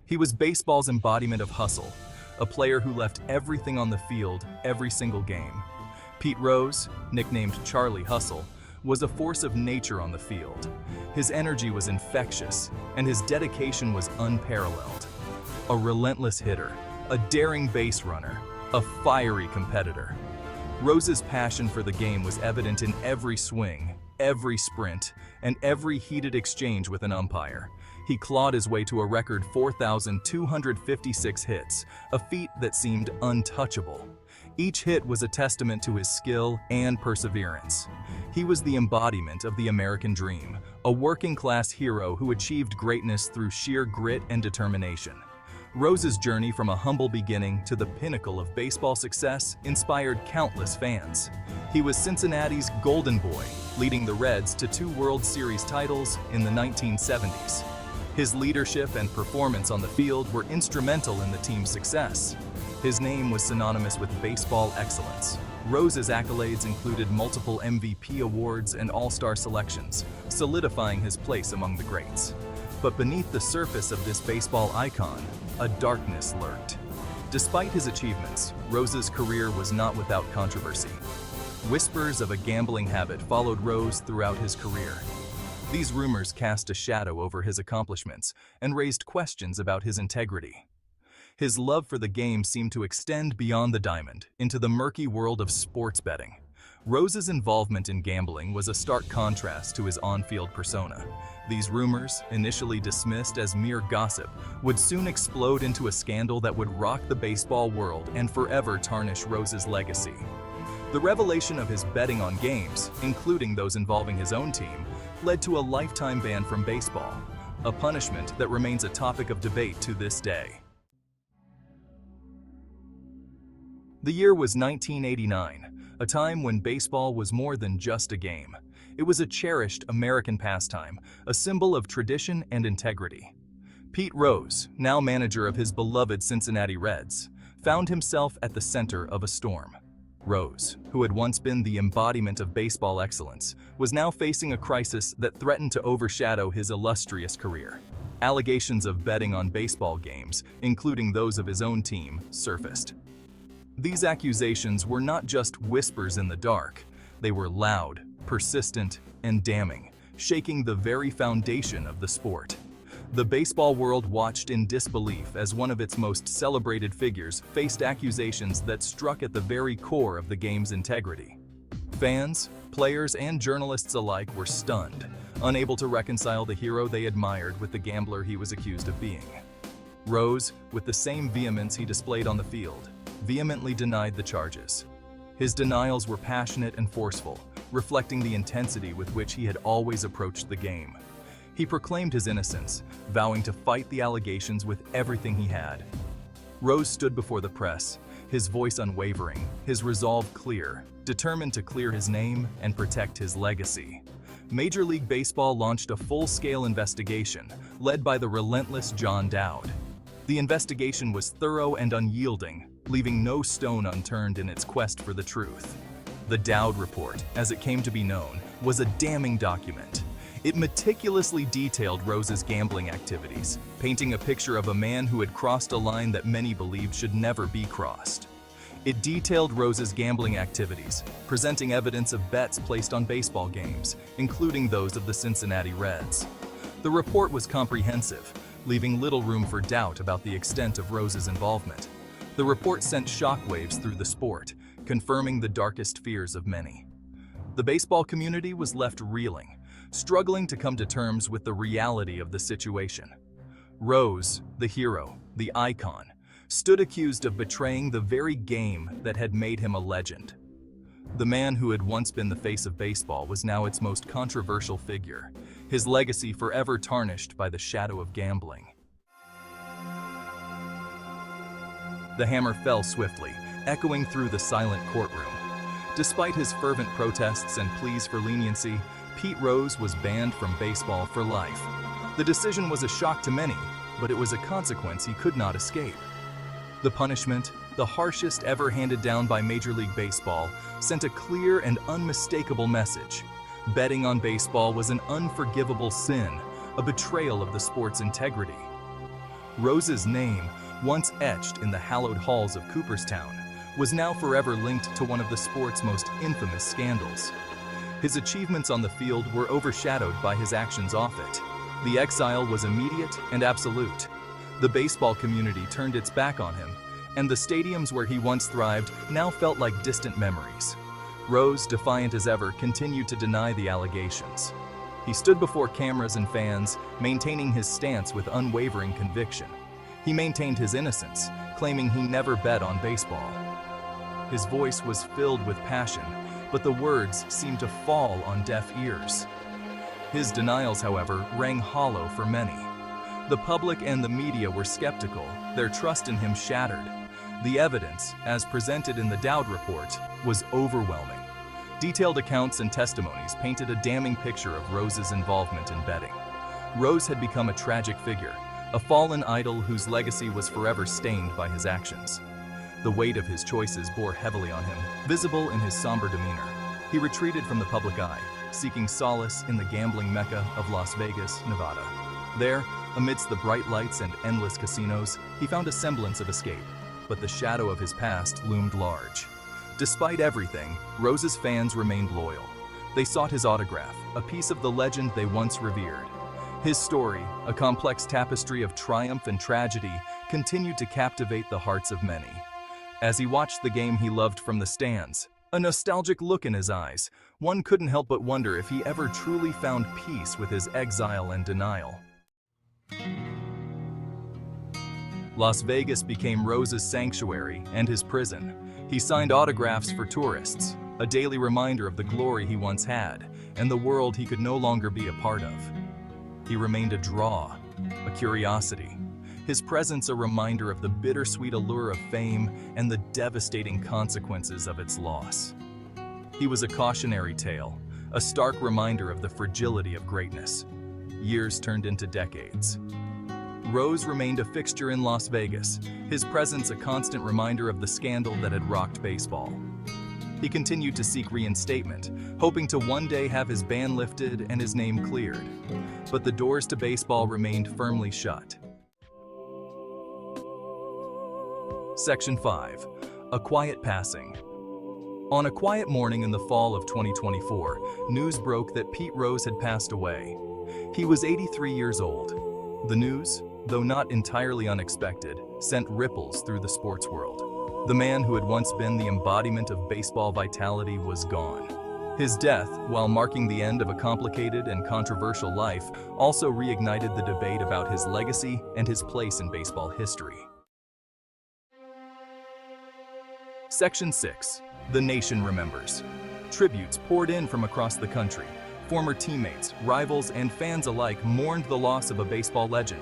He was baseball's embodiment of hustle, a player who left everything on the field every single game. Pete Rose, nicknamed Charlie Hustle, was a force of nature on the field. His energy was infectious, and his dedication was unparalleled. A relentless hitter, a daring base runner, a fiery competitor. Rose's passion for the game was evident in every swing, every sprint, and every heated exchange with an umpire. He clawed his way to a record 4,256 hits, a feat that seemed untouchable. Each hit was a testament to his skill and perseverance. He was the embodiment of the American dream, a working-class hero who achieved greatness through sheer grit and determination. Rose's journey from a humble beginning to the pinnacle of baseball success inspired countless fans. He was Cincinnati's Golden Boy, leading the Reds to 2 World Series titles in the 1970s. His leadership and performance on the field were instrumental in the team's success. His name was synonymous with baseball excellence. Rose's accolades included multiple MVP awards and all-star selections, solidifying his place among the greats. But beneath the surface of this baseball icon, a darkness lurked. Despite his achievements, Rose's career was not without controversy. Whispers of a gambling habit followed Rose throughout his career. These rumors cast a shadow over his accomplishments and raised questions about his integrity. His love for the game seemed to extend beyond the diamond into the murky world of sports betting. Rose's involvement in gambling was a stark contrast to his on-field persona. These rumors, initially dismissed as mere gossip, would soon explode into a scandal that would rock the baseball world and forever tarnish Rose's legacy. The revelation of his betting on games, including those involving his own team, led to a lifetime ban from baseball, a punishment that remains a topic of debate to this day. The year was 1989, a time when baseball was more than just a game. It was a cherished American pastime, a symbol of tradition and integrity. Pete Rose, now manager of his beloved Cincinnati Reds, found himself at the center of a storm. Rose, who had once been the embodiment of baseball excellence, was now facing a crisis that threatened to overshadow his illustrious career. Allegations of betting on baseball games, including those of his own team, surfaced. These accusations were not just whispers in the dark. They were loud, persistent, and damning, shaking the very foundation of the sport. The baseball world watched in disbelief as one of its most celebrated figures faced accusations that struck at the very core of the game's integrity. Fans, players, and journalists alike were stunned, unable to reconcile the hero they admired with the gambler he was accused of being. Rose, with the same vehemence he displayed on the field, vehemently denied the charges. His denials were passionate and forceful, reflecting the intensity with which he had always approached the game. He proclaimed his innocence, vowing to fight the allegations with everything he had. Rose stood before the press, his voice unwavering, his resolve clear, determined to clear his name and protect his legacy. Major League Baseball launched a full-scale investigation, led by the relentless John Dowd. The investigation was thorough and unyielding, leaving no stone unturned in its quest for the truth. The Dowd Report, as it came to be known, was a damning document. It meticulously detailed Rose's gambling activities, painting a picture of a man who had crossed a line that many believed should never be crossed. It detailed Rose's gambling activities, presenting evidence of bets placed on baseball games, including those of the Cincinnati Reds. The report was comprehensive, leaving little room for doubt about the extent of Rose's involvement. The report sent shockwaves through the sport, confirming the darkest fears of many. The baseball community was left reeling, struggling to come to terms with the reality of the situation. Rose, the hero, the icon, stood accused of betraying the very game that had made him a legend. The man who had once been the face of baseball was now its most controversial figure, his legacy forever tarnished by the shadow of gambling. The hammer fell swiftly, echoing through the silent courtroom. Despite his fervent protests and pleas for leniency, Pete Rose was banned from baseball for life. The decision was a shock to many, but it was a consequence he could not escape. The punishment, the harshest ever handed down by Major League Baseball, sent a clear and unmistakable message. Betting on baseball was an unforgivable sin, a betrayal of the sport's integrity. Rose's name, once etched in the hallowed halls of Cooperstown, was now forever linked to one of the sport's most infamous scandals. His achievements on the field were overshadowed by his actions off it. The exile was immediate and absolute. The baseball community turned its back on him, and the stadiums where he once thrived now felt like distant memories. Rose, defiant as ever, continued to deny the allegations. He stood before cameras and fans, maintaining his stance with unwavering conviction. He maintained his innocence, claiming he never bet on baseball. His voice was filled with passion, but the words seemed to fall on deaf ears. His denials, however, rang hollow for many. The public and the media were skeptical, their trust in him shattered. The evidence, as presented in the Dowd report, was overwhelming. Detailed accounts and testimonies painted a damning picture of Rose's involvement in betting. Rose had become a tragic figure, a fallen idol whose legacy was forever stained by his actions. The weight of his choices bore heavily on him, visible in his somber demeanor. He retreated from the public eye, seeking solace in the gambling mecca of Las Vegas, Nevada. There, amidst the bright lights and endless casinos, he found a semblance of escape, but the shadow of his past loomed large. Despite everything, Rose's fans remained loyal. They sought his autograph, a piece of the legend they once revered. His story, a complex tapestry of triumph and tragedy, continued to captivate the hearts of many. As he watched the game he loved from the stands, a nostalgic look in his eyes, one couldn't help but wonder if he ever truly found peace with his exile and denial. Las Vegas became Rose's sanctuary and his prison. He signed autographs for tourists, a daily reminder of the glory he once had and the world he could no longer be a part of. He remained a draw, a curiosity. His presence a reminder of the bittersweet allure of fame and the devastating consequences of its loss. He was a cautionary tale, a stark reminder of the fragility of greatness. Years turned into decades. Rose remained a fixture in Las Vegas, his presence a constant reminder of the scandal that had rocked baseball. He continued to seek reinstatement, hoping to one day have his ban lifted and his name cleared. But the doors to baseball remained firmly shut. Section 5. A Quiet Passing. On a quiet morning in the fall of 2024, news broke that Pete Rose had passed away. He was 83 years old. The news, though not entirely unexpected, sent ripples through the sports world. The man who had once been the embodiment of baseball vitality was gone. His death, while marking the end of a complicated and controversial life, also reignited the debate about his legacy and his place in baseball history. Section 6. The Nation Remembers. Tributes poured in from across the country. Former teammates, rivals, and fans alike mourned the loss of a baseball legend.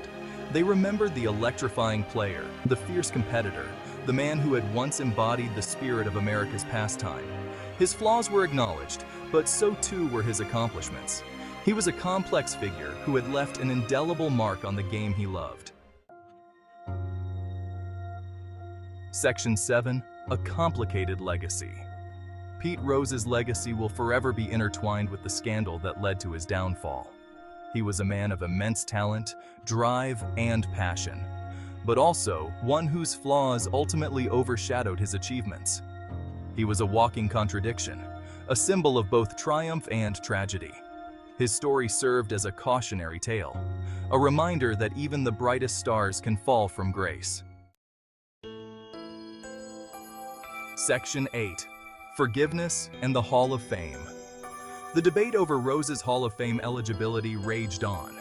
They remembered the electrifying player, the fierce competitor, the man who had once embodied the spirit of America's pastime. His flaws were acknowledged, but so too were his accomplishments. He was a complex figure who had left an indelible mark on the game he loved. Section 7. A Complicated Legacy. Pete Rose's legacy will forever be intertwined with the scandal that led to his downfall. He was a man of immense talent, drive, and passion, but also one whose flaws ultimately overshadowed his achievements. He was a walking contradiction, a symbol of both triumph and tragedy. His story served as a cautionary tale, a reminder that even the brightest stars can fall from grace. Section 8. Forgiveness and the Hall of Fame. The debate over Rose's Hall of Fame eligibility raged on.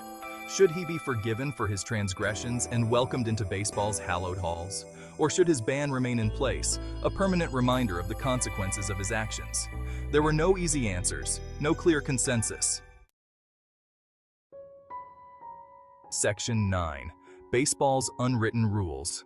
Should he be forgiven for his transgressions and welcomed into baseball's hallowed halls? Or should his ban remain in place, a permanent reminder of the consequences of his actions? There were no easy answers, no clear consensus. Section 9. Baseball's Unwritten Rules.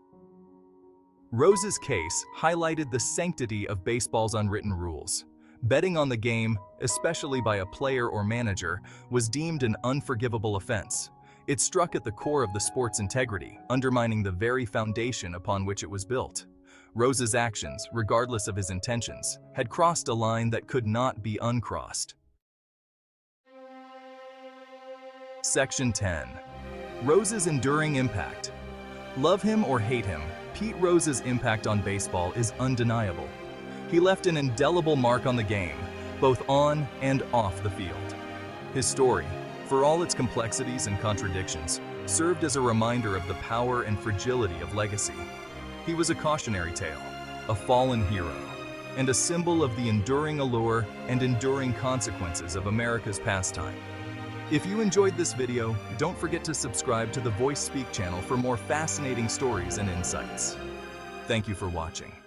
Rose's case highlighted the sanctity of baseball's unwritten rules. Betting on the game, especially by a player or manager, was deemed an unforgivable offense. It struck at the core of the sport's integrity, undermining the very foundation upon which it was built. Rose's actions, regardless of his intentions, had crossed a line that could not be uncrossed. Section 10. Rose's Enduring Impact. Love him or hate him, Pete Rose's impact on baseball is undeniable. He left an indelible mark on the game, both on and off the field. His story, for all its complexities and contradictions, served as a reminder of the power and fragility of legacy. He was a cautionary tale, a fallen hero, and a symbol of the enduring allure and enduring consequences of America's pastime. If you enjoyed this video, don't forget to subscribe to the Voice Speak channel for more fascinating stories and insights. Thank you for watching.